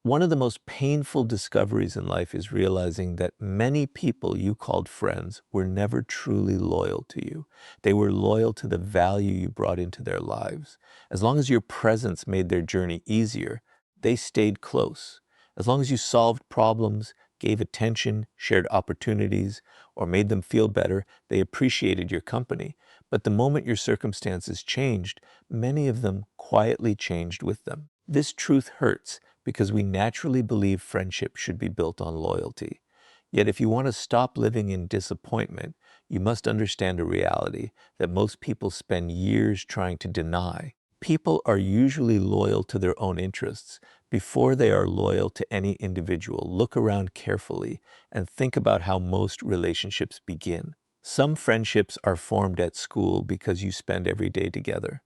One of the most painful discoveries in life is realizing that many people you called friends were never truly loyal to you. They were loyal to the value you brought into their lives. As long as your presence made their journey easier, they stayed close. As long as you solved problems, gave attention, shared opportunities, or made them feel better, they appreciated your company. But the moment your circumstances changed, many of them quietly changed with them. This truth hurts because we naturally believe friendship should be built on loyalty. Yet if you want to stop living in disappointment, you must understand a reality that most people spend years trying to deny. People are usually loyal to their own interests before they are loyal to any individual. Look around carefully and think about how most relationships begin. Some friendships are formed at school because you spend every day together.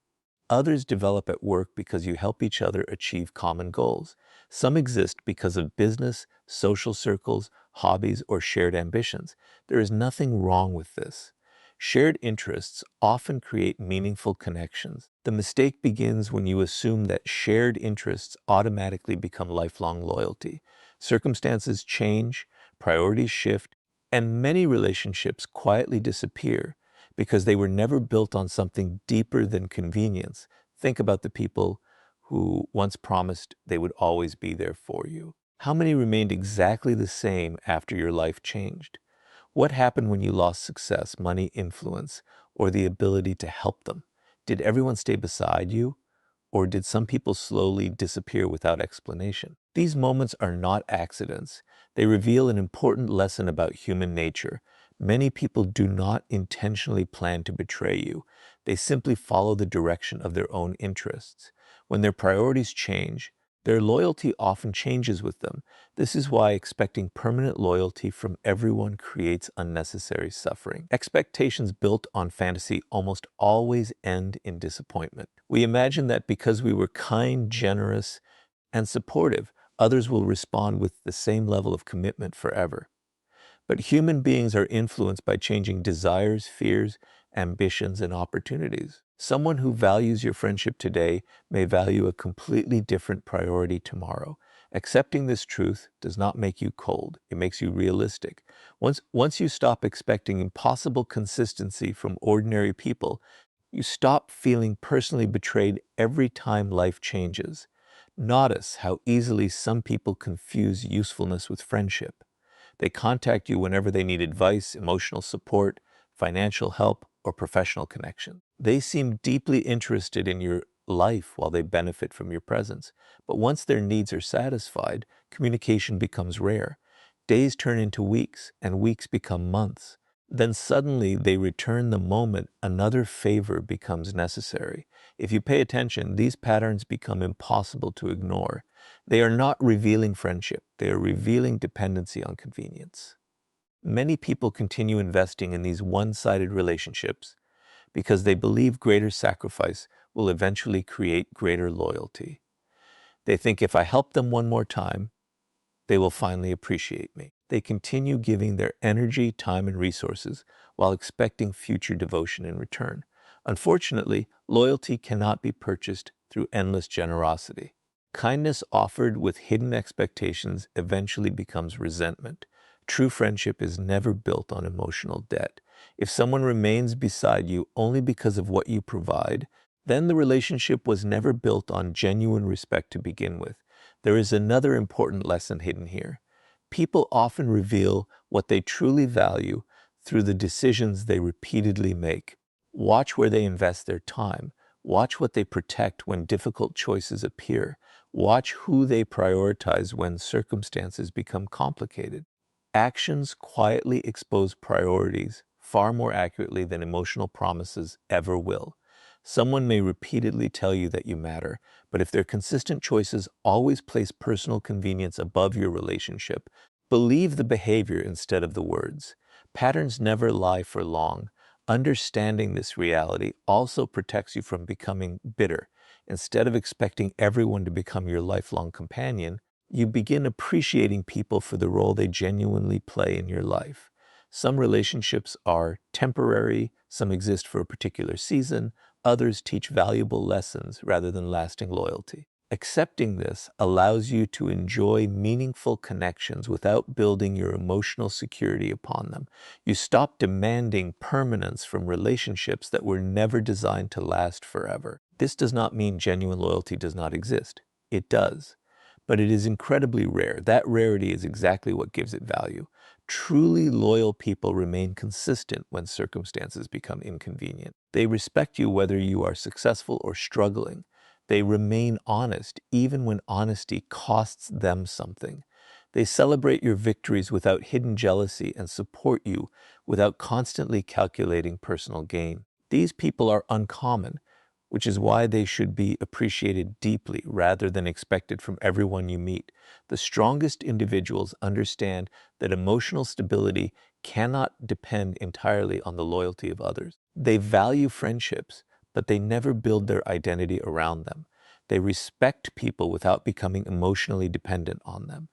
Others develop at work because you help each other achieve common goals. Some exist because of business, social circles, hobbies, or shared ambitions. There is nothing wrong with this. Shared interests often create meaningful connections. The mistake begins when you assume that shared interests automatically become lifelong loyalty. Circumstances change, priorities shift, and many relationships quietly disappear because they were never built on something deeper than convenience. Think about the people who once promised they would always be there for you. How many remained exactly the same after your life changed? What happened when you lost success, money, influence, or the ability to help them? Did everyone stay beside you? Or did some people slowly disappear without explanation? These moments are not accidents. They reveal an important lesson about human nature. Many people do not intentionally plan to betray you. They simply follow the direction of their own interests. When their priorities change, their loyalty often changes with them. This is why expecting permanent loyalty from everyone creates unnecessary suffering. Expectations built on fantasy almost always end in disappointment. We imagine that because we were kind, generous, and supportive, others will respond with the same level of commitment forever. But human beings are influenced by changing desires, fears, ambitions, and opportunities. Someone who values your friendship today may value a completely different priority tomorrow. Accepting this truth does not make you cold. It makes you realistic. Once you stop expecting impossible consistency from ordinary people, you stop feeling personally betrayed every time life changes. Notice how easily some people confuse usefulness with friendship. They contact you whenever they need advice, emotional support, financial help, or professional connection. They seem deeply interested in your life while they benefit from your presence. But once their needs are satisfied, communication becomes rare. Days turn into weeks, and weeks become months. Then suddenly they return the moment another favor becomes necessary. If you pay attention, these patterns become impossible to ignore. They are not revealing friendship, they are revealing dependency on convenience. Many people continue investing in these one-sided relationships because they believe greater sacrifice will eventually create greater loyalty. They think if I help them one more time, they will finally appreciate me. They continue giving their energy, time, and resources while expecting future devotion in return. Unfortunately, loyalty cannot be purchased through endless generosity. Kindness offered with hidden expectations eventually becomes resentment. True friendship is never built on emotional debt. If someone remains beside you only because of what you provide, then the relationship was never built on genuine respect to begin with. There is another important lesson hidden here. People often reveal what they truly value through the decisions they repeatedly make. Watch where they invest their time. Watch what they protect when difficult choices appear. Watch who they prioritize when circumstances become complicated. Actions quietly expose priorities far more accurately than emotional promises ever will. Someone may repeatedly tell you that you matter, but if their consistent choices always place personal convenience above your relationship, believe the behavior instead of the words. Patterns never lie for long. Understanding this reality also protects you from becoming bitter. Instead of expecting everyone to become your lifelong companion, you begin appreciating people for the role they genuinely play in your life. Some relationships are temporary, some exist for a particular season, others teach valuable lessons rather than lasting loyalty. Accepting this allows you to enjoy meaningful connections without building your emotional security upon them. You stop demanding permanence from relationships that were never designed to last forever. This does not mean genuine loyalty does not exist. It does. But it is incredibly rare. That rarity is exactly what gives it value. Truly loyal people remain consistent when circumstances become inconvenient. They respect you whether you are successful or struggling. They remain honest even when honesty costs them something. They celebrate your victories without hidden jealousy and support you without constantly calculating personal gain. These people are uncommon, which is why they should be appreciated deeply rather than expected from everyone you meet. The strongest individuals understand that emotional stability cannot depend entirely on the loyalty of others. They value friendships, but they never build their identity around them. They respect people without becoming emotionally dependent on them.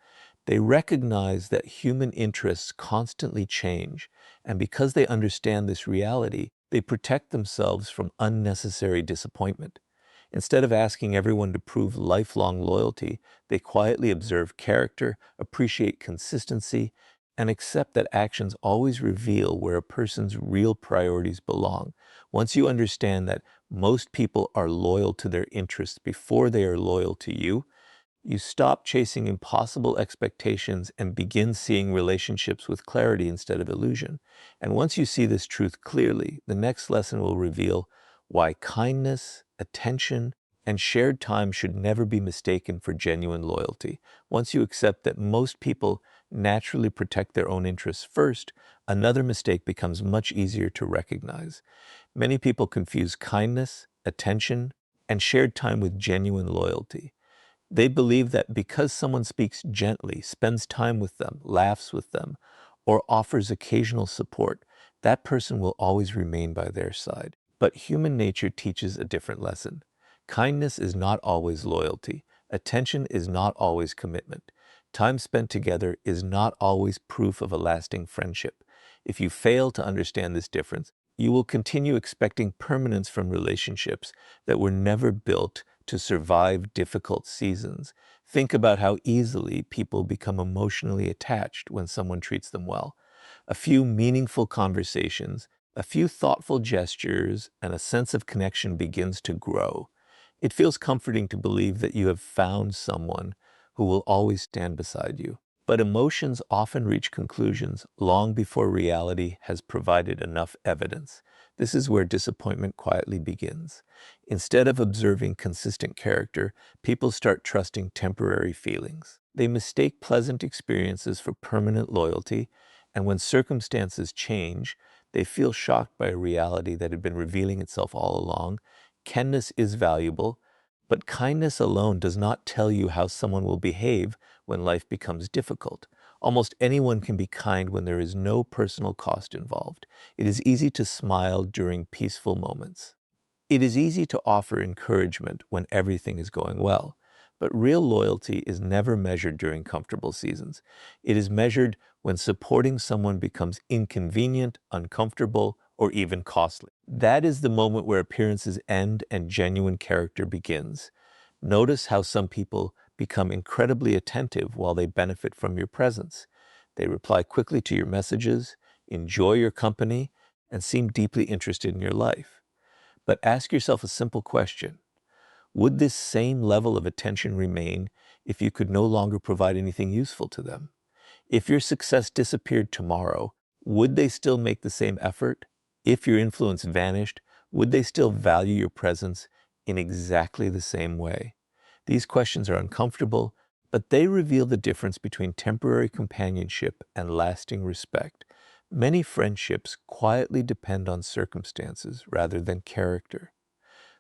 They recognize that human interests constantly change, and because they understand this reality, they protect themselves from unnecessary disappointment. Instead of asking everyone to prove lifelong loyalty, they quietly observe character, appreciate consistency, and accept that actions always reveal where a person's real priorities belong. Once you understand that most people are loyal to their interests before they are loyal to you, you stop chasing impossible expectations and begin seeing relationships with clarity instead of illusion. And once you see this truth clearly, the next lesson will reveal why kindness, attention, and shared time should never be mistaken for genuine loyalty. Once you accept that most people naturally protect their own interests first, another mistake becomes much easier to recognize. Many people confuse kindness, attention, and shared time with genuine loyalty. They believe that because someone speaks gently, spends time with them, laughs with them, or offers occasional support, that person will always remain by their side. But human nature teaches a different lesson. Kindness is not always loyalty. Attention is not always commitment. Time spent together is not always proof of a lasting friendship. If you fail to understand this difference, you will continue expecting permanence from relationships that were never built to survive difficult seasons. Think about how easily people become emotionally attached when someone treats them well. A few meaningful conversations, a few thoughtful gestures, and a sense of connection begins to grow. It feels comforting to believe that you have found someone who will always stand beside you. But emotions often reach conclusions long before reality has provided enough evidence. This is where disappointment quietly begins. Instead of observing consistent character, people start trusting temporary feelings. They mistake pleasant experiences for permanent loyalty, and when circumstances change, they feel shocked by a reality that had been revealing itself all along. Kindness is valuable, but kindness alone does not tell you how someone will behave when life becomes difficult. Almost anyone can be kind when there is no personal cost involved. It is easy to smile during peaceful moments. It is easy to offer encouragement when everything is going well, but real loyalty is never measured during comfortable seasons. It is measured when supporting someone becomes inconvenient, uncomfortable, or even costly. That is the moment where appearances end and genuine character begins. Notice how some people become incredibly attentive while they benefit from your presence. They reply quickly to your messages, enjoy your company, and seem deeply interested in your life. But ask yourself a simple question. Would this same level of attention remain if you could no longer provide anything useful to them? If your success disappeared tomorrow, would they still make the same effort? If your influence vanished, would they still value your presence in exactly the same way? These questions are uncomfortable, but they reveal the difference between temporary companionship and lasting respect. Many friendships quietly depend on circumstances rather than character.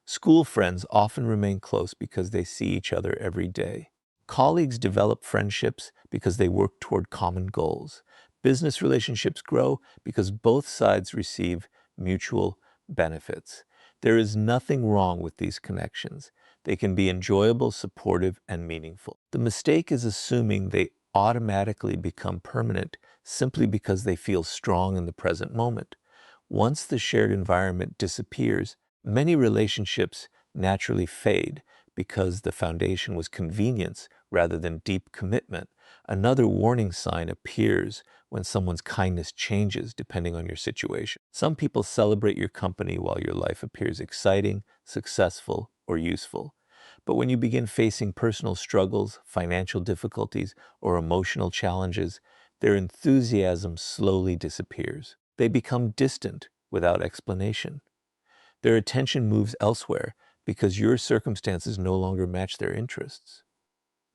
School friends often remain close because they see each other every day. Colleagues develop friendships because they work toward common goals. Business relationships grow because both sides receive mutual benefits. There is nothing wrong with these connections. They can be enjoyable, supportive, and meaningful. The mistake is assuming they automatically become permanent simply because they feel strong in the present moment. Once the shared environment disappears, many relationships naturally fade because the foundation was convenience rather than deep commitment. Another warning sign appears when someone's kindness changes depending on your situation. Some people celebrate your company while your life appears exciting, successful, or useful. But when you begin facing personal struggles, financial difficulties, or emotional challenges, their enthusiasm slowly disappears. They become distant without explanation. Their attention moves elsewhere because your circumstances no longer match their interests.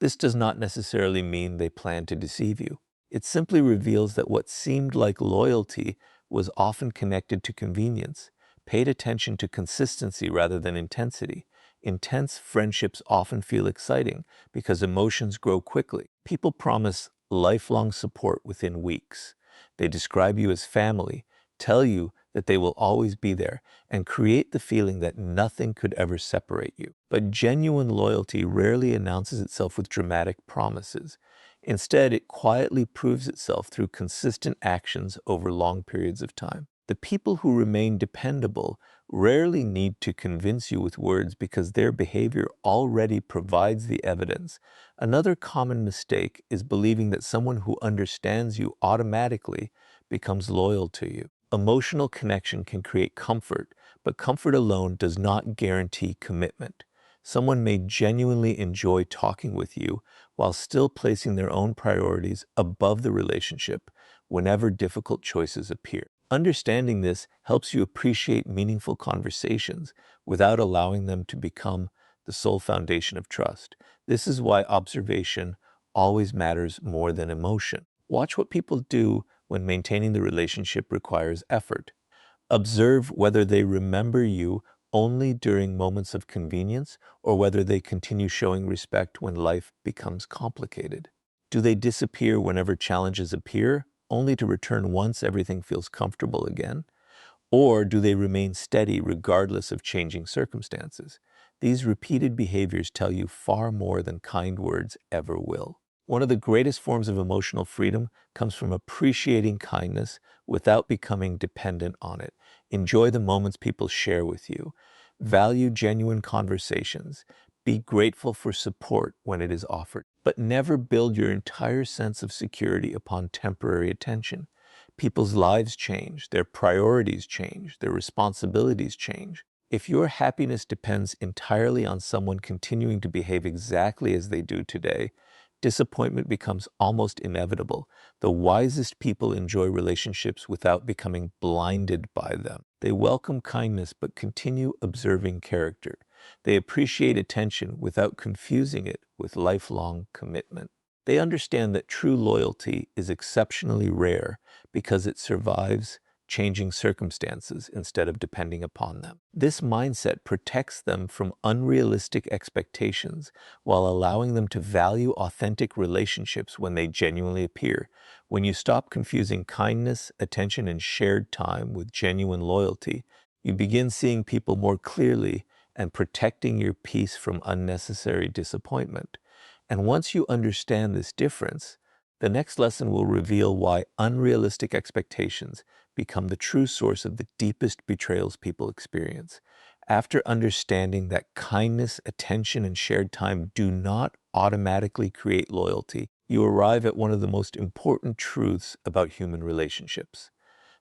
This does not necessarily mean they plan to deceive you. It simply reveals that what seemed like loyalty was often connected to convenience, paid attention to consistency rather than intensity. Intense friendships often feel exciting because emotions grow quickly. People promise lifelong support within weeks. They describe you as family, tell you that they will always be there, and create the feeling that nothing could ever separate you. But genuine loyalty rarely announces itself with dramatic promises. Instead, it quietly proves itself through consistent actions over long periods of time. The people who remain dependable rarely need to convince you with words because their behavior already provides the evidence. Another common mistake is believing that someone who understands you automatically becomes loyal to you. Emotional connection can create comfort, but comfort alone does not guarantee commitment. Someone may genuinely enjoy talking with you while still placing their own priorities above the relationship whenever difficult choices appear. Understanding this helps you appreciate meaningful conversations without allowing them to become the sole foundation of trust. This is why observation always matters more than emotion. Watch what people do when maintaining the relationship requires effort. Observe whether they remember you only during moments of convenience or whether they continue showing respect when life becomes complicated. Do they disappear whenever challenges appear, only to return once everything feels comfortable again? Or do they remain steady regardless of changing circumstances? These repeated behaviors tell you far more than kind words ever will. One of the greatest forms of emotional freedom comes from appreciating kindness without becoming dependent on it. Enjoy the moments people share with you. Value genuine conversations. Be grateful for support when it is offered. But never build your entire sense of security upon temporary attention. People's lives change, their priorities change, their responsibilities change. If your happiness depends entirely on someone continuing to behave exactly as they do today, disappointment becomes almost inevitable. The wisest people enjoy relationships without becoming blinded by them. They welcome kindness but continue observing character. They appreciate attention without confusing it with lifelong commitment. They understand that true loyalty is exceptionally rare because it survives changing circumstances instead of depending upon them. This mindset protects them from unrealistic expectations while allowing them to value authentic relationships when they genuinely appear. When you stop confusing kindness, attention, and shared time with genuine loyalty, you begin seeing people more clearly and protecting your peace from unnecessary disappointment. And once you understand this difference, the next lesson will reveal why unrealistic expectations become the true source of the deepest betrayals people experience. After understanding that kindness, attention, and shared time do not automatically create loyalty, you arrive at one of the most important truths about human relationships.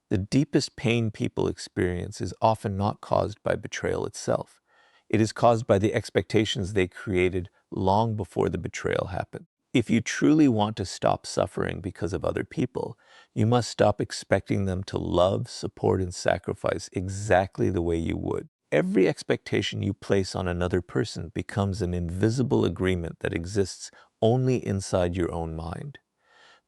The deepest pain people experience is often not caused by betrayal itself. It is caused by the expectations they created long before the betrayal happened. If you truly want to stop suffering because of other people, you must stop expecting them to love, support, and sacrifice exactly the way you would. Every expectation you place on another person becomes an invisible agreement that exists only inside your own mind.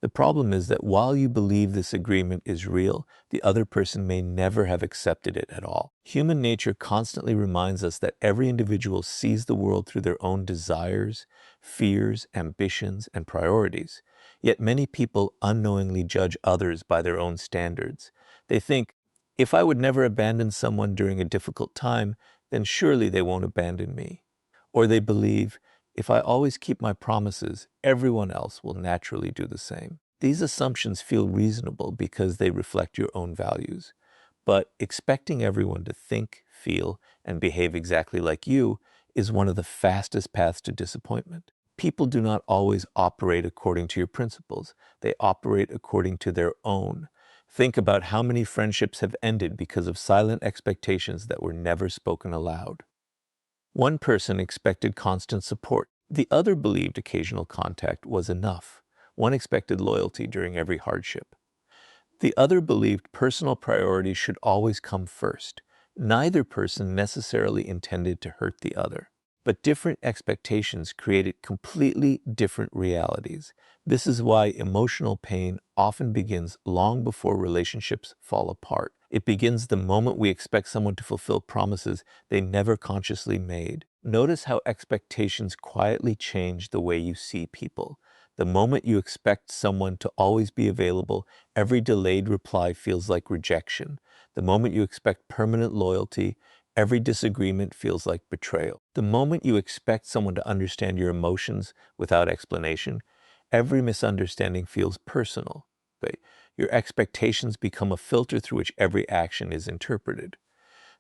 The problem is that while you believe this agreement is real, the other person may never have accepted it at all. Human nature constantly reminds us that every individual sees the world through their own desires, fears, ambitions, and priorities. Yet many people unknowingly judge others by their own standards. They think, if I would never abandon someone during a difficult time, then surely they won't abandon me. Or they believe, if I always keep my promises, everyone else will naturally do the same. These assumptions feel reasonable because they reflect your own values. But expecting everyone to think, feel, and behave exactly like you is one of the fastest paths to disappointment. People do not always operate according to your principles. They operate according to their own. Think about how many friendships have ended because of silent expectations that were never spoken aloud. One person expected constant support. The other believed occasional contact was enough. One expected loyalty during every hardship. The other believed personal priorities should always come first. Neither person necessarily intended to hurt the other, but different expectations created completely different realities. This is why emotional pain often begins long before relationships fall apart. It begins the moment we expect someone to fulfill promises they never consciously made. Notice how expectations quietly change the way you see people. The moment you expect someone to always be available, every delayed reply feels like rejection. The moment you expect permanent loyalty, every disagreement feels like betrayal. The moment you expect someone to understand your emotions without explanation, every misunderstanding feels personal. But your expectations become a filter through which every action is interpreted.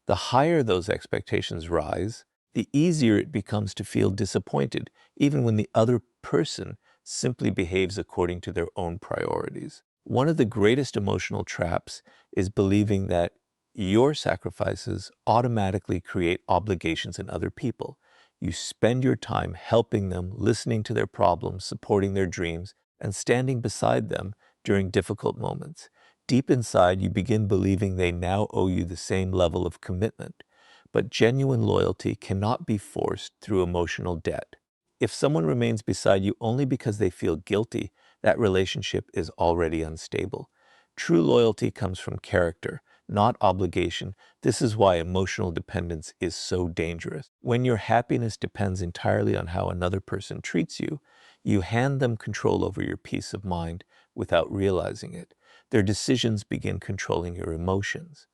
The higher those expectations rise, the easier it becomes to feel disappointed, even when the other person simply behaves according to their own priorities. One of the greatest emotional traps is believing that your sacrifices automatically create obligations in other people. You spend your time helping them, listening to their problems, supporting their dreams, and standing beside them during difficult moments. Deep inside, you begin believing they now owe you the same level of commitment. But genuine loyalty cannot be forced through emotional debt. If someone remains beside you only because they feel guilty, that relationship is already unstable. True loyalty comes from character, not obligation. This is why emotional dependence is so dangerous. When your happiness depends entirely on how another person treats you, you hand them control over your peace of mind without realizing it. Their decisions begin controlling your emotions.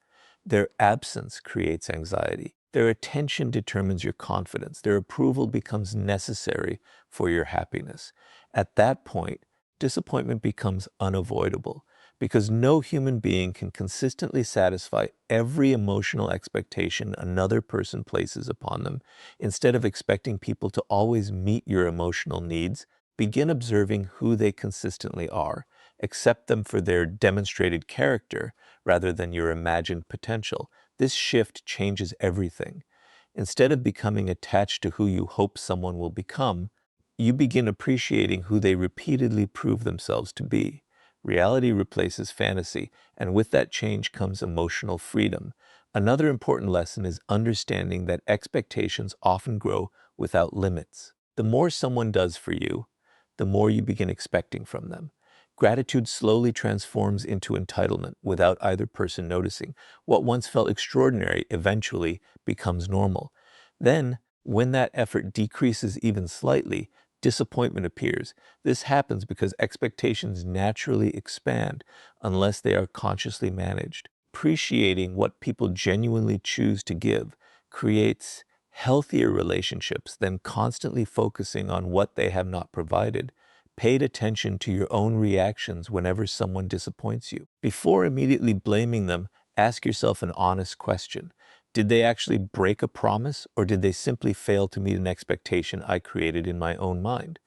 Their absence creates anxiety. Their attention determines your confidence. Their approval becomes necessary for your happiness. At that point, disappointment becomes unavoidable because no human being can consistently satisfy every emotional expectation another person places upon them. Instead of expecting people to always meet your emotional needs, begin observing who they consistently are. Accept them for their demonstrated character rather than your imagined potential. This shift changes everything. Instead of becoming attached to who you hope someone will become, you begin appreciating who they repeatedly prove themselves to be. Reality replaces fantasy, and with that change comes emotional freedom. Another important lesson is understanding that expectations often grow without limits. The more someone does for you, the more you begin expecting from them. Gratitude slowly transforms into entitlement without either person noticing. What once felt extraordinary eventually becomes normal. Then, when that effort decreases even slightly, disappointment appears. This happens because expectations naturally expand unless they are consciously managed. Appreciating what people genuinely choose to give creates healthier relationships than constantly focusing on what they have not provided. Pay attention to your own reactions whenever someone disappoints you. Before immediately blaming them, ask yourself an honest question. Did they actually break a promise, or did they simply fail to meet an expectation I created in my own mind?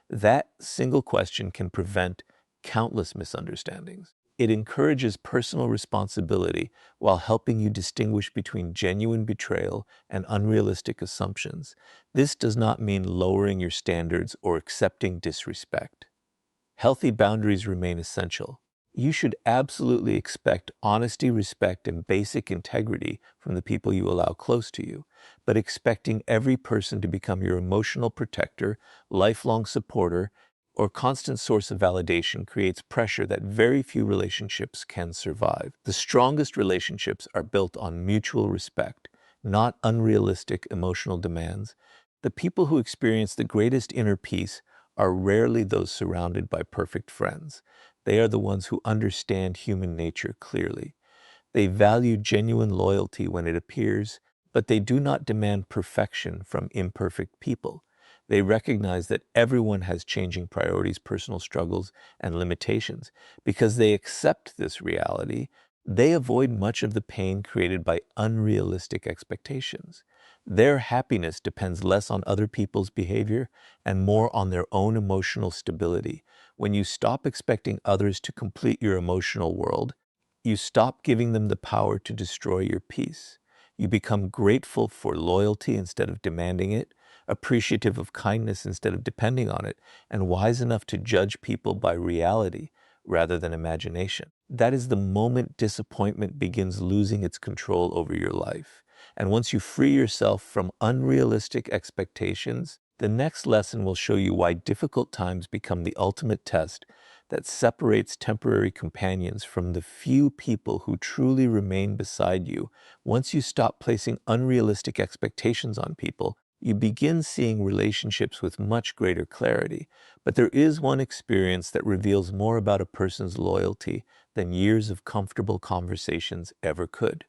That single question can prevent countless misunderstandings. It encourages personal responsibility while helping you distinguish between genuine betrayal and unrealistic assumptions. This does not mean lowering your standards or accepting disrespect. Healthy boundaries remain essential. You should absolutely expect honesty, respect, and basic integrity from the people you allow close to you, but expecting every person to become your emotional protector, lifelong supporter, or constant source of validation creates pressure that very few relationships can survive. The strongest relationships are built on mutual respect, not unrealistic emotional demands. The people who experience the greatest inner peace are rarely those surrounded by perfect friends. They are the ones who understand human nature clearly. They value genuine loyalty when it appears, but they do not demand perfection from imperfect people. They recognize that everyone has changing priorities, personal struggles, and limitations. Because they accept this reality, they avoid much of the pain created by unrealistic expectations. Their happiness depends less on other people's behavior and more on their own emotional stability. When you stop expecting others to complete your emotional world, you stop giving them the power to destroy your peace. You become grateful for loyalty instead of demanding it, appreciative of kindness instead of depending on it, and wise enough to judge people by reality rather than imagination. That is the moment disappointment begins losing its control over your life. And once you free yourself from unrealistic expectations, the next lesson will show you why difficult times become the ultimate test that separates temporary companions from the few people who truly remain beside you. Once you stop placing unrealistic expectations on people, you begin seeing relationships with much greater clarity. But there is one experience that reveals more about a person's loyalty than years of comfortable conversations ever could.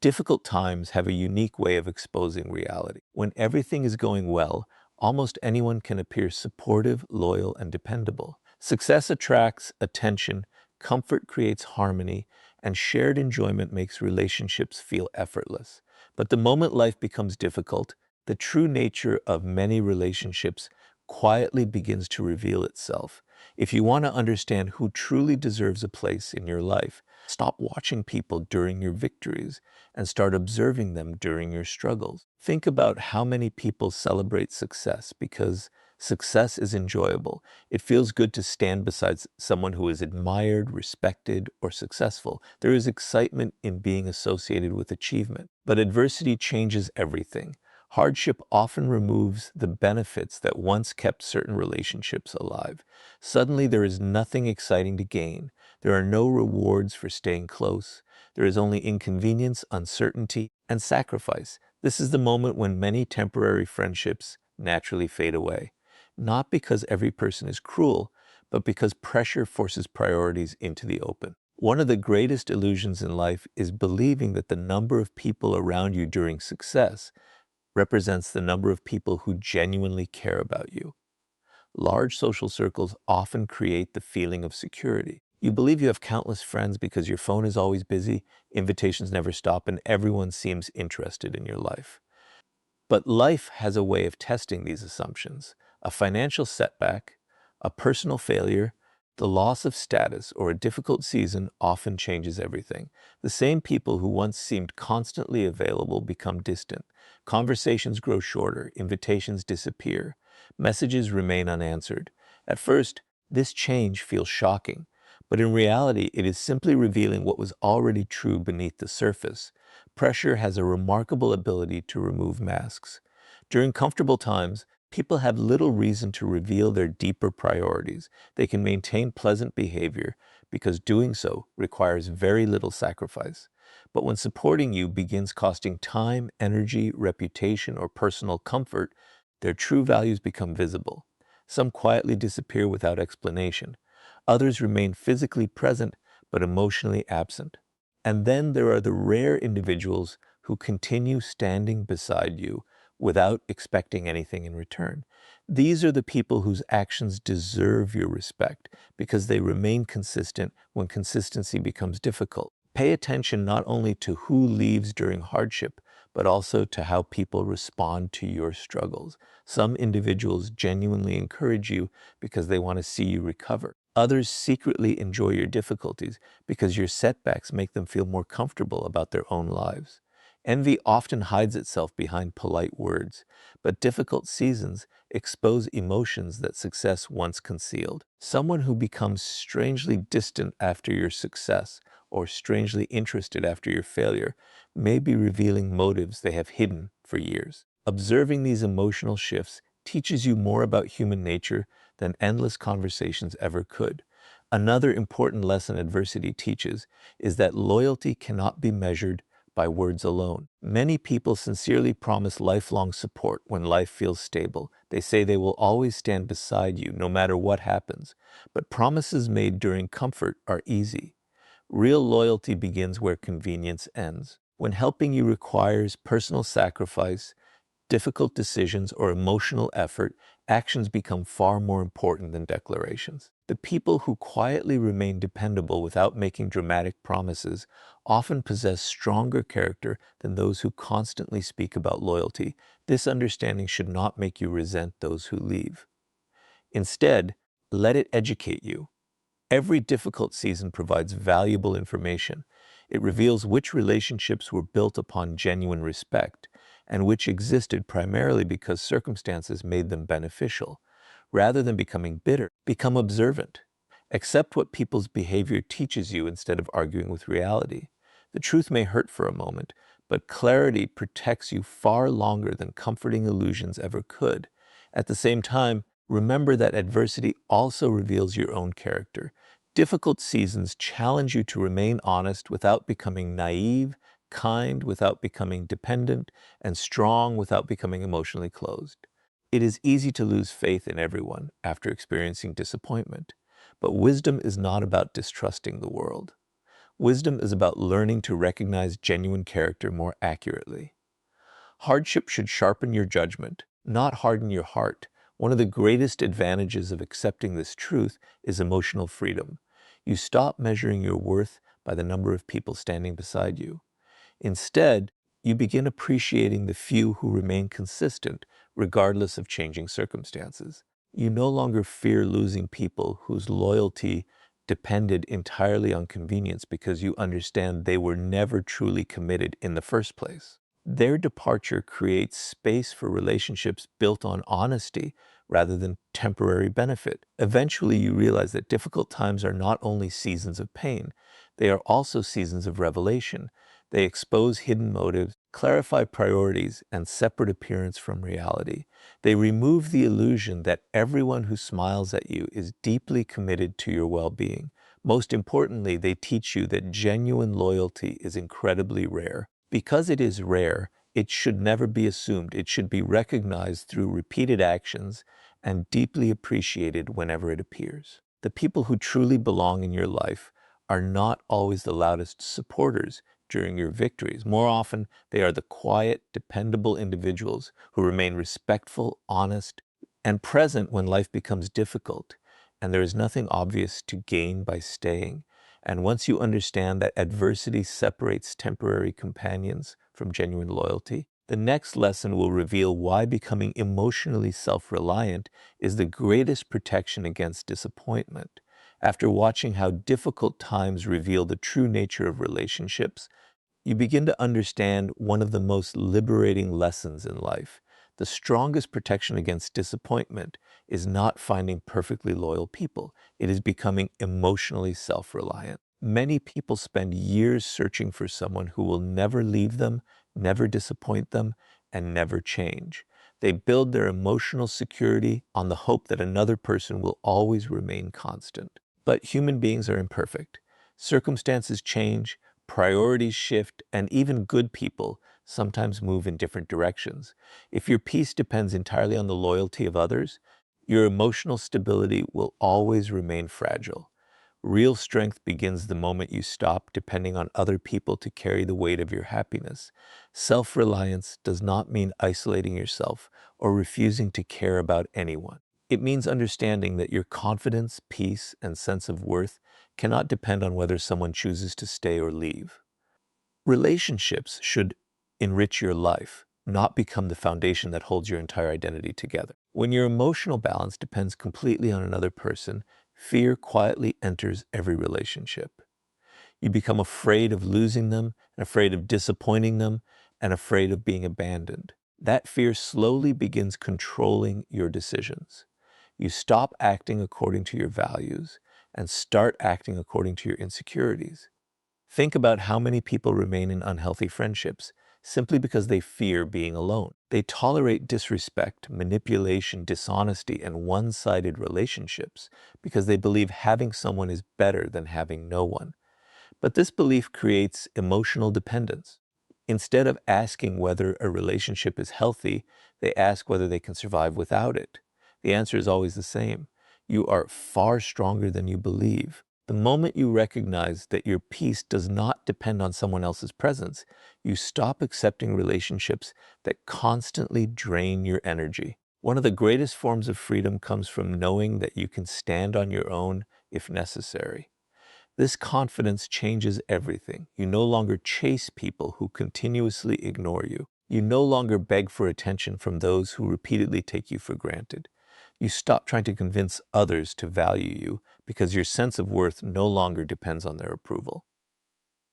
Difficult times have a unique way of exposing reality. When everything is going well, almost anyone can appear supportive, loyal, and dependable. Success attracts attention, comfort creates harmony, and shared enjoyment makes relationships feel effortless. But the moment life becomes difficult, the true nature of many relationships quietly begins to reveal itself. If you want to understand who truly deserves a place in your life, stop watching people during your victories and start observing them during your struggles. Think about how many people celebrate success because success is enjoyable. It feels good to stand beside someone who is admired, respected, or successful. There is excitement in being associated with achievement. But adversity changes everything. Hardship often removes the benefits that once kept certain relationships alive. Suddenly, there is nothing exciting to gain. There are no rewards for staying close. There is only inconvenience, uncertainty, and sacrifice. This is the moment when many temporary friendships naturally fade away. Not because every person is cruel, but because pressure forces priorities into the open. One of the greatest illusions in life is believing that the number of people around you during success represents the number of people who genuinely care about you. Large social circles often create the feeling of security. You believe you have countless friends because your phone is always busy, invitations never stop, and everyone seems interested in your life. But life has a way of testing these assumptions. A financial setback, a personal failure, the loss of status, or a difficult season often changes everything. The same people who once seemed constantly available become distant. Conversations grow shorter, invitations disappear, messages remain unanswered. At first, this change feels shocking, but in reality, it is simply revealing what was already true beneath the surface. Pressure has a remarkable ability to remove masks. During comfortable times, people have little reason to reveal their deeper priorities. They can maintain pleasant behavior because doing so requires very little sacrifice. But when supporting you begins costing time, energy, reputation, or personal comfort, their true values become visible. Some quietly disappear without explanation. Others remain physically present but emotionally absent. And then there are the rare individuals who continue standing beside you without expecting anything in return. These are the people whose actions deserve your respect because they remain consistent when consistency becomes difficult. Pay attention not only to who leaves during hardship, but also to how people respond to your struggles. Some individuals genuinely encourage you because they want to see you recover. Others secretly enjoy your difficulties because your setbacks make them feel more comfortable about their own lives. Envy often hides itself behind polite words, but difficult seasons expose emotions that success once concealed. Someone who becomes strangely distant after your success or strangely interested after your failure may be revealing motives they have hidden for years. Observing these emotional shifts teaches you more about human nature than endless conversations ever could. Another important lesson adversity teaches is that loyalty cannot be measured by words alone. Many people sincerely promise lifelong support when life feels stable. They say they will always stand beside you no matter what happens. But promises made during comfort are easy. Real loyalty begins where convenience ends. When helping you requires personal sacrifice, difficult decisions, or emotional effort, actions become far more important than declarations. The people who quietly remain dependable without making dramatic promises often possess stronger character than those who constantly speak about loyalty. This understanding should not make you resent those who leave. Instead, let it educate you. Every difficult season provides valuable information. It reveals which relationships were built upon genuine respect and which existed primarily because circumstances made them beneficial. Rather than becoming bitter, become observant. Accept what people's behavior teaches you instead of arguing with reality. The truth may hurt for a moment, but clarity protects you far longer than comforting illusions ever could. At the same time, remember that adversity also reveals your own character. Difficult seasons challenge you to remain honest without becoming naive, kind without becoming dependent, and strong without becoming emotionally closed. It is easy to lose faith in everyone after experiencing disappointment, but wisdom is not about distrusting the world. Wisdom is about learning to recognize genuine character more accurately. Hardship should sharpen your judgment, not harden your heart. One of the greatest advantages of accepting this truth is emotional freedom. You stop measuring your worth by the number of people standing beside you. Instead, you begin appreciating the few who remain consistent regardless of changing circumstances. You no longer fear losing people whose loyalty depended entirely on convenience because you understand they were never truly committed in the first place. Their departure creates space for relationships built on honesty rather than temporary benefit. Eventually, you realize that difficult times are not only seasons of pain, they are also seasons of revelation. They expose hidden motives, clarify priorities, and separate appearance from reality. They remove the illusion that everyone who smiles at you is deeply committed to your well-being. Most importantly, they teach you that genuine loyalty is incredibly rare. Because it is rare, it should never be assumed. It should be recognized through repeated actions and deeply appreciated whenever it appears. The people who truly belong in your life are not always the loudest supporters during your victories. More often, they are the quiet, dependable individuals who remain respectful, honest, and present when life becomes difficult, and there is nothing obvious to gain by staying. And once you understand that adversity separates temporary companions from genuine loyalty, the next lesson will reveal why becoming emotionally self-reliant is the greatest protection against disappointment. After watching how difficult times reveal the true nature of relationships, you begin to understand one of the most liberating lessons in life. The strongest protection against disappointment is not finding perfectly loyal people. It is becoming emotionally self-reliant. Many people spend years searching for someone who will never leave them, never disappoint them, and never change. They build their emotional security on the hope that another person will always remain constant. But human beings are imperfect. Circumstances change, priorities shift, and even good people sometimes move in different directions. If your peace depends entirely on the loyalty of others, your emotional stability will always remain fragile. Real strength begins the moment you stop depending on other people to carry the weight of your happiness. Self-reliance does not mean isolating yourself or refusing to care about anyone. It means understanding that your confidence, peace, and sense of worth cannot depend on whether someone chooses to stay or leave. Relationships should enrich your life, not become the foundation that holds your entire identity together. When your emotional balance depends completely on another person, fear quietly enters every relationship. You become afraid of losing them, and afraid of disappointing them, and afraid of being abandoned. That fear slowly begins controlling your decisions. You stop acting according to your values and start acting according to your insecurities. Think about how many people remain in unhealthy friendships simply because they fear being alone. They tolerate disrespect, manipulation, dishonesty, and one-sided relationships because they believe having someone is better than having no one. But this belief creates emotional dependence. Instead of asking whether a relationship is healthy, they ask whether they can survive without it. The answer is always the same. You are far stronger than you believe. The moment you recognize that your peace does not depend on someone else's presence, you stop accepting relationships that constantly drain your energy. One of the greatest forms of freedom comes from knowing that you can stand on your own if necessary. This confidence changes everything. You no longer chase people who continuously ignore you. You no longer beg for attention from those who repeatedly take you for granted. You stop trying to convince others to value you because your sense of worth no longer depends on their approval.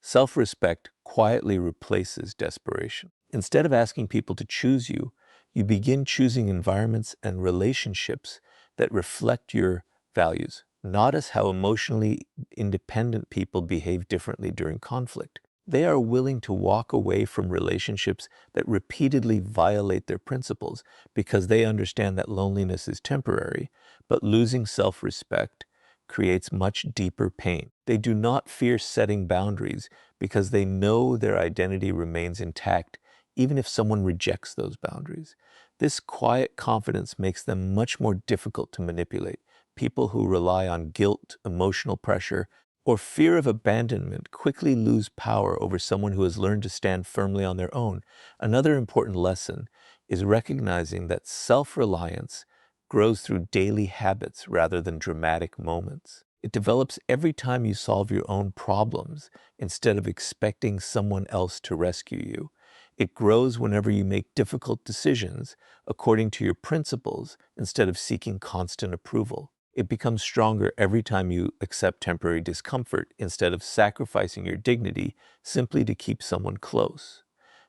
Self-respect quietly replaces desperation. Instead of asking people to choose you, you begin choosing environments and relationships that reflect your values. Notice how emotionally independent people behave differently during conflict. They are willing to walk away from relationships that repeatedly violate their principles because they understand that loneliness is temporary, but losing self-respect creates much deeper pain. They do not fear setting boundaries because they know their identity remains intact even if someone rejects those boundaries. This quiet confidence makes them much more difficult to manipulate. People who rely on guilt, emotional pressure, or fear of abandonment quickly lose power over someone who has learned to stand firmly on their own. Another important lesson is recognizing that self-reliance grows through daily habits rather than dramatic moments. It develops every time you solve your own problems instead of expecting someone else to rescue you. It grows whenever you make difficult decisions according to your principles instead of seeking constant approval. It becomes stronger every time you accept temporary discomfort instead of sacrificing your dignity simply to keep someone close.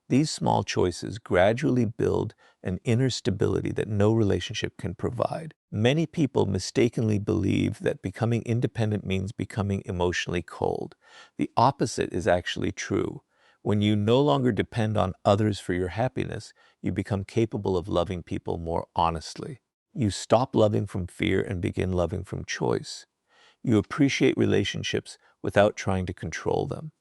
These small choices gradually build an inner stability that no relationship can provide. Many people mistakenly believe that becoming independent means becoming emotionally cold. The opposite is actually true. When you no longer depend on others for your happiness, you become capable of loving people more honestly. You stop loving from fear and begin loving from choice. You appreciate relationships without trying to control them.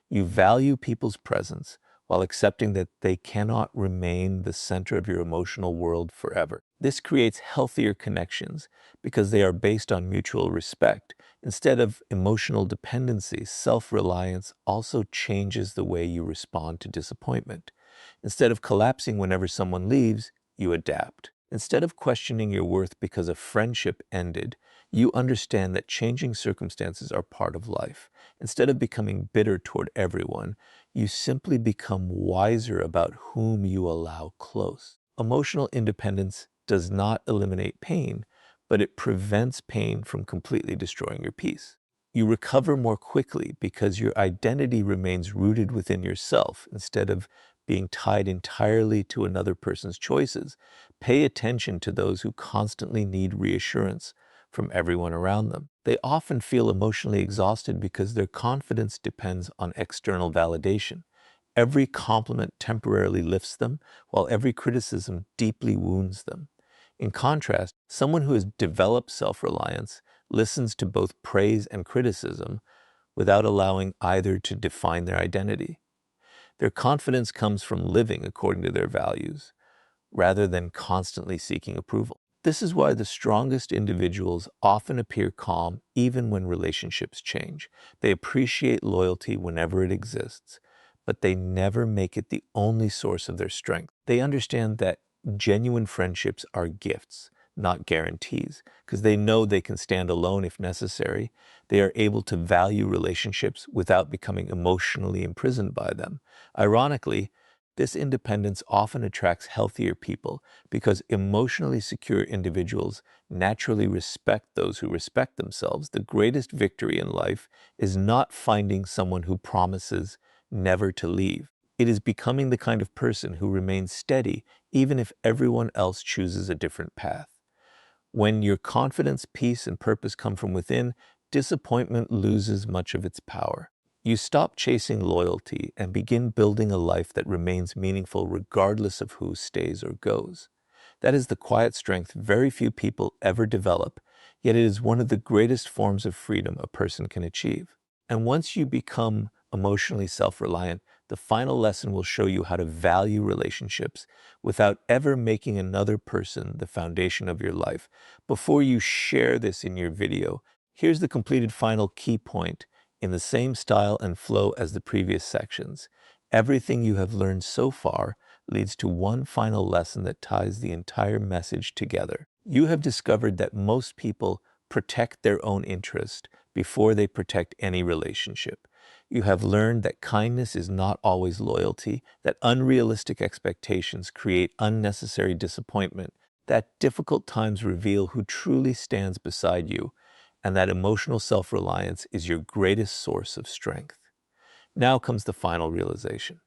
You value people's presence while accepting that they cannot remain the center of your emotional world forever. This creates healthier connections because they are based on mutual respect. Instead of emotional dependency, self-reliance also changes the way you respond to disappointment. Instead of collapsing whenever someone leaves, you adapt. Instead of questioning your worth because a friendship ended, you understand that changing circumstances are part of life. Instead of becoming bitter toward everyone, you simply become wiser about whom you allow close. Emotional independence does not eliminate pain, but it prevents pain from completely destroying your peace. You recover more quickly because your identity remains rooted within yourself instead of being tied entirely to another person's choices. Pay attention to those who constantly need reassurance from everyone around them. They often feel emotionally exhausted because their confidence depends on external validation. Every compliment temporarily lifts them, while every criticism deeply wounds them. In contrast, someone who has developed self-reliance listens to both praise and criticism without allowing either to define their identity. Their confidence comes from living according to their values, rather than constantly seeking approval. This is why the strongest individuals often appear calm even when relationships change. They appreciate loyalty whenever it exists, but they never make it the only source of their strength. They understand that genuine friendships are gifts, not guarantees, because they know they can stand alone if necessary. They are able to value relationships without becoming emotionally imprisoned by them. Ironically, this independence often attracts healthier people because emotionally secure individuals naturally respect those who respect themselves. The greatest victory in life is not finding someone who promises never to leave. It is becoming the kind of person who remains steady even if everyone else chooses a different path. When your confidence, peace, and purpose come from within, disappointment loses much of its power. You stop chasing loyalty and begin building a life that remains meaningful regardless of who stays or goes. That is the quiet strength very few people ever develop, yet it is one of the greatest forms of freedom a person can achieve. And once you become emotionally self-reliant, the final lesson will show you how to value relationships without ever making another person the foundation of your life. Before you share this in your video, Here's the completed final key point in the same style and flow as the previous sections. Everything you have learned so far leads to one final lesson that ties the entire message together. You have discovered that most people protect their own interest before they protect any relationship. You have learned that kindness is not always loyalty, that unrealistic expectations create unnecessary disappointment, that difficult times reveal who truly stands beside you, and that emotional self-reliance is your greatest source of strength. Now comes the final realization.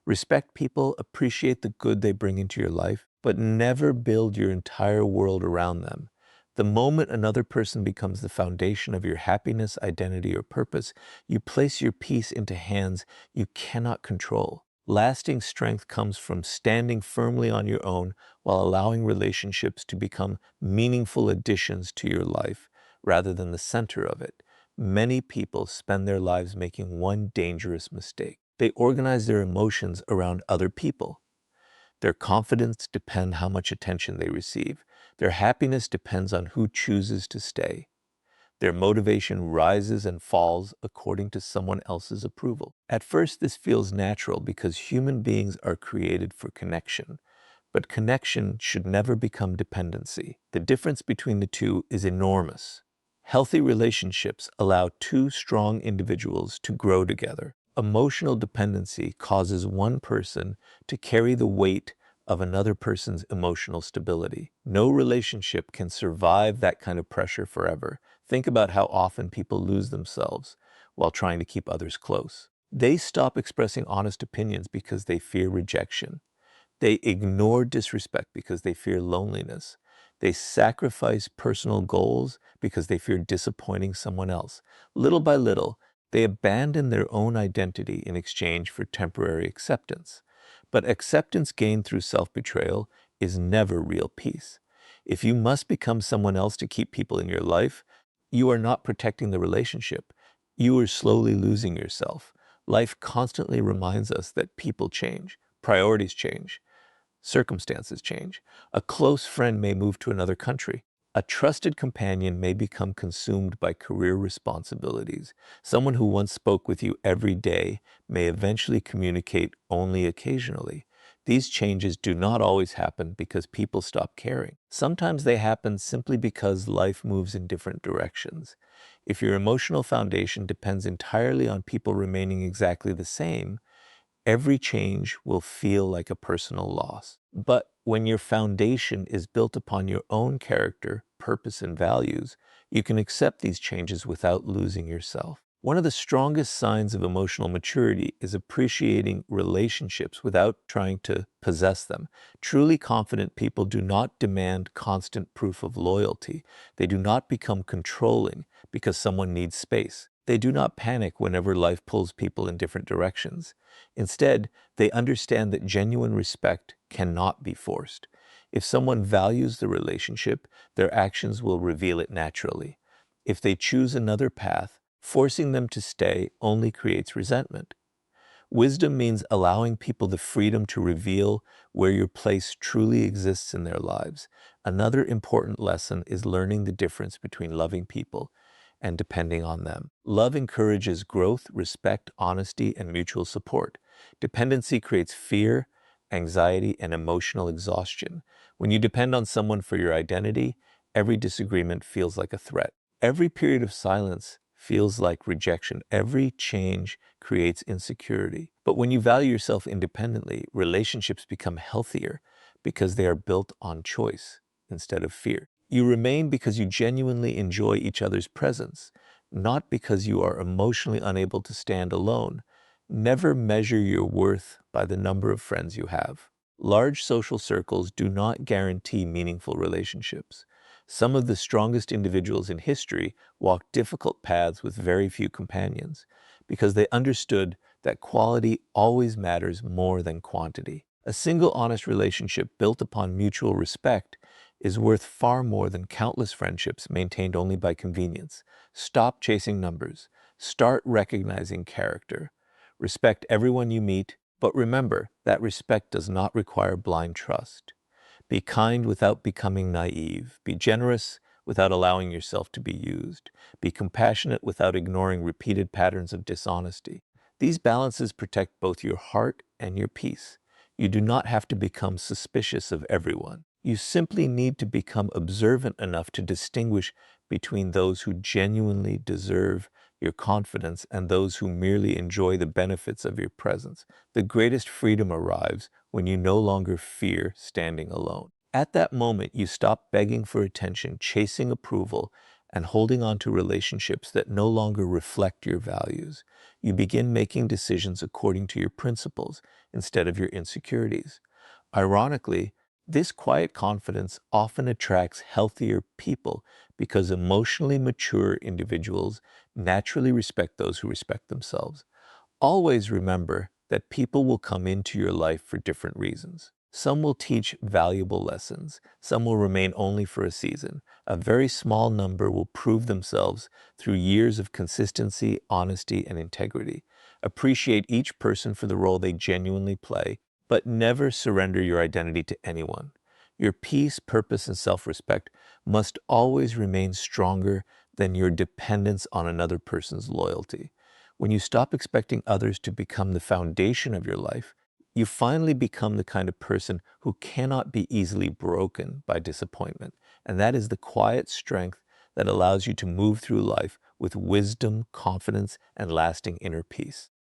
Respect people, appreciate the good they bring into your life, but never build your entire world around them. The moment another person becomes the foundation of your happiness, identity, or purpose, you place your peace into hands you cannot control. Lasting strength comes from standing firmly on your own while allowing relationships to become meaningful additions to your life rather than the center of it. Many people spend their lives making one dangerous mistake. They organize their emotions around other people. Their confidence depends how much attention they receive. Their happiness depends on who chooses to stay. Their motivation rises and falls according to someone else's approval. At first, this feels natural because human beings are created for connection. But connection should never become dependency. The difference between the two is enormous. Healthy relationships allow two strong individuals to grow together. Emotional dependency causes one person to carry the weight of another person's emotional stability. No relationship can survive that kind of pressure forever. Think about how often people lose themselves while trying to keep others close. They stop expressing honest opinions because they fear rejection. They ignore disrespect because they fear loneliness. They sacrifice personal goals because they fear disappointing someone else. Little by little, they abandon their own identity in exchange for temporary acceptance. But acceptance gained through self-betrayal is never real peace. If you must become someone else to keep people in your life, you are not protecting the relationship. You are slowly losing yourself. Life constantly reminds us that people change, priorities change, circumstances change. A close friend may move to another country. A trusted companion may become consumed by career responsibilities. Someone who once spoke with you every day may eventually communicate only occasionally. These changes do not always happen because people stop caring. Sometimes they happen simply because life moves in different directions. If your emotional foundation depends entirely on people remaining exactly the same, every change will feel like a personal loss. But when your foundation is built upon your own character, purpose, and values, you can accept these changes without losing yourself. One of the strongest signs of emotional maturity is appreciating relationships without trying to possess them. Truly confident people do not demand constant proof of loyalty. They do not become controlling because someone needs space. They do not panic whenever life pulls people in different directions. Instead, they understand that genuine respect cannot be forced. If someone values the relationship, their actions will reveal it naturally. If they choose another path, forcing them to stay only creates resentment. Wisdom means allowing people the freedom to reveal where your place truly exists in their lives. Another important lesson is learning the difference between loving people and depending on them. Love encourages growth, respect, honesty, and mutual support. Dependency creates fear, anxiety, and emotional exhaustion. When you depend on someone for your identity, every disagreement feels like a threat. Every period of silence feels like rejection. Every change creates insecurity. But when you value yourself independently, relationships become healthier because they are built on choice instead of fear. You remain because you genuinely enjoy each other's presence, not because you are emotionally unable to stand alone. Never measure your worth by the number of friends you have. Large social circles do not guarantee meaningful relationships. Some of the strongest individuals in history walked difficult paths with very few companions because they understood that quality always matters more than quantity. A single honest relationship built upon mutual respect is worth far more than countless friendships maintained only by convenience. Stop chasing numbers. Start recognizing character. Respect everyone you meet, but remember that respect does not require blind trust. Be kind without becoming naive. Be generous without allowing yourself to be used. Be compassionate without ignoring repeated patterns of dishonesty. These balances protect both your heart and your peace. You do not have to become suspicious of everyone. You simply need to become observant enough to distinguish between those who genuinely deserve your confidence and those who merely enjoy the benefits of your presence. The greatest freedom arrives when you no longer fear standing alone. At that moment, you stop begging for attention, chasing approval, and holding on to relationships that no longer reflect your values. You begin making decisions according to your principles instead of your insecurities. Ironically, this quiet confidence often attracts healthier people because emotionally mature individuals naturally respect those who respect themselves. Always remember that people will come into your life for different reasons. Some will teach valuable lessons. Some will remain only for a season. A very small number will prove themselves through years of consistency, honesty, and integrity. Appreciate each person for the role they genuinely play, but never surrender your identity to anyone. Your peace, purpose, and self-respect must always remain stronger than your dependence on another person's loyalty. When you stop expecting others to become the foundation of your life, you finally become the kind of person who cannot be easily broken by disappointment. And that is the quiet strength that allows you to move through life with wisdom, confidence, and lasting inner peace.